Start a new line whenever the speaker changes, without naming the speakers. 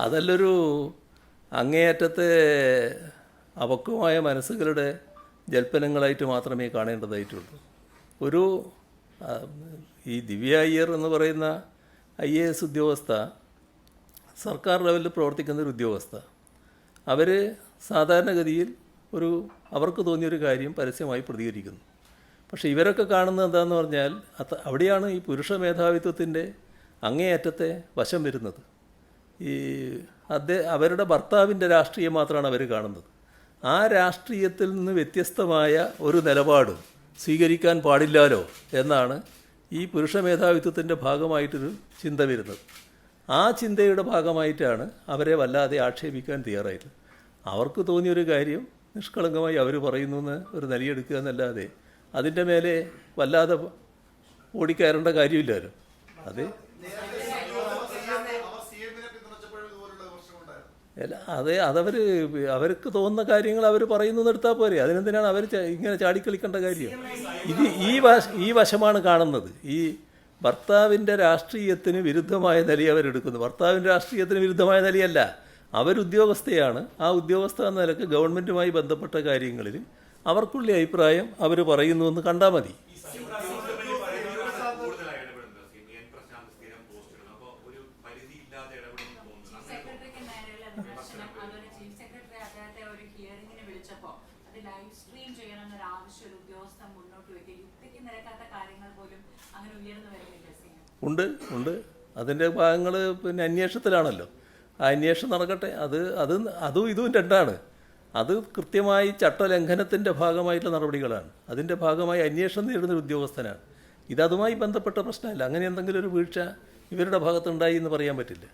അതല്ലൊരു അങ്ങേയറ്റത്തെ അപക്വമായ മനസ്സുകളുടെ ജൽപ്പനങ്ങളായിട്ട് മാത്രമേ കാണേണ്ടതായിട്ടുള്ളൂ. ഒരു ഈ ദിവ്യ അയ്യർ എന്ന് പറയുന്ന IAS ഉദ്യോഗസ്ഥ സർക്കാർ ലെവലിൽ പ്രവർത്തിക്കുന്ന ഒരു ഉദ്യോഗസ്ഥ. അവർ സാധാരണഗതിയിൽ അവർക്ക് തോന്നിയൊരു കാര്യം പരസ്യമായി പ്രതികരിക്കുന്നു. പക്ഷേ ഇവരൊക്കെ കാണുന്നത് എന്താണെന്ന് പറഞ്ഞാൽ അവിടെയാണ് ഈ പുരുഷ മേധാവിത്വത്തിൻ്റെ അങ്ങേയറ്റത്തെ വശം വരുന്നത്. അവരുടെ ഭർത്താവിൻ്റെ രാഷ്ട്രീയം മാത്രമാണ് അവർ കാണുന്നത്. ആ രാഷ്ട്രീയത്തിൽ നിന്ന് വ്യത്യസ്തമായ ഒരു നിലപാടും സ്വീകരിക്കാൻ പാടില്ലല്ലോ എന്നാണ് ഈ പുരുഷ മേധാവിത്വത്തിൻ്റെ ഭാഗമായിട്ടൊരു ചിന്ത വരുന്നത്. ആ ചിന്തയുടെ ഭാഗമായിട്ടാണ് അവരെ വല്ലാതെ ആക്ഷേപിക്കാൻ തയ്യാറായത്. അവർക്ക് തോന്നിയൊരു കാര്യം നിഷ്കളങ്കമായി അവർ പറയുന്നു എന്ന് ഒരു നിലയെടുക്കുക എന്നല്ലാതെ അതിൻ്റെ മേലെ വല്ലാതെ ഓടിക്കയറേണ്ട കാര്യമില്ലല്ലോ. അവർക്ക് തോന്നുന്ന കാര്യങ്ങൾ അവർ പറയുന്നു എടുത്താൽ പോരെ. അതിനെന്തിനാണ് അവർ ഇങ്ങനെ ചാടിക്കളിക്കേണ്ട കാര്യം? ഈ വശമാണ് കാണുന്നത്. ഈ ഭർത്താവിൻ്റെ രാഷ്ട്രീയത്തിന് വിരുദ്ധമായ നില അവരെടുക്കുന്നു. ഭർത്താവിൻ്റെ രാഷ്ട്രീയത്തിന് വിരുദ്ധമായ നിലയല്ല, അവരുദ്യോഗസ്ഥയാണ്. ആ ഉദ്യോഗസ്ഥ എന്ന നിലക്ക് ഗവൺമെൻറ്റുമായി ബന്ധപ്പെട്ട കാര്യങ്ങളിൽ അവർക്കുള്ള അഭിപ്രായം അവർ പറയുന്നു എന്ന് കണ്ടാൽ മതി. ഉണ്ട്. അതിൻ്റെ ഭാഗങ്ങൾ പിന്നെ അന്വേഷണത്തിലാണല്ലോ. ആ അന്വേഷണം നടക്കട്ടെ. അതും ഇതും രണ്ടാണ്. അത് കൃത്യമായി ചട്ടലംഘനത്തിൻ്റെ ഭാഗമായിട്ടുള്ള നടപടികളാണ്. അതിൻ്റെ ഭാഗമായി അന്വേഷണം നേടുന്നൊരു ഉദ്യോഗസ്ഥനാണ്. ഇതുമായി ബന്ധപ്പെട്ട പ്രശ്നമല്ല. അങ്ങനെ എന്തെങ്കിലും ഒരു വീഴ്ച ഇവരുടെ ഭാഗത്തുണ്ടായി എന്ന് പറയാൻ പറ്റില്ല.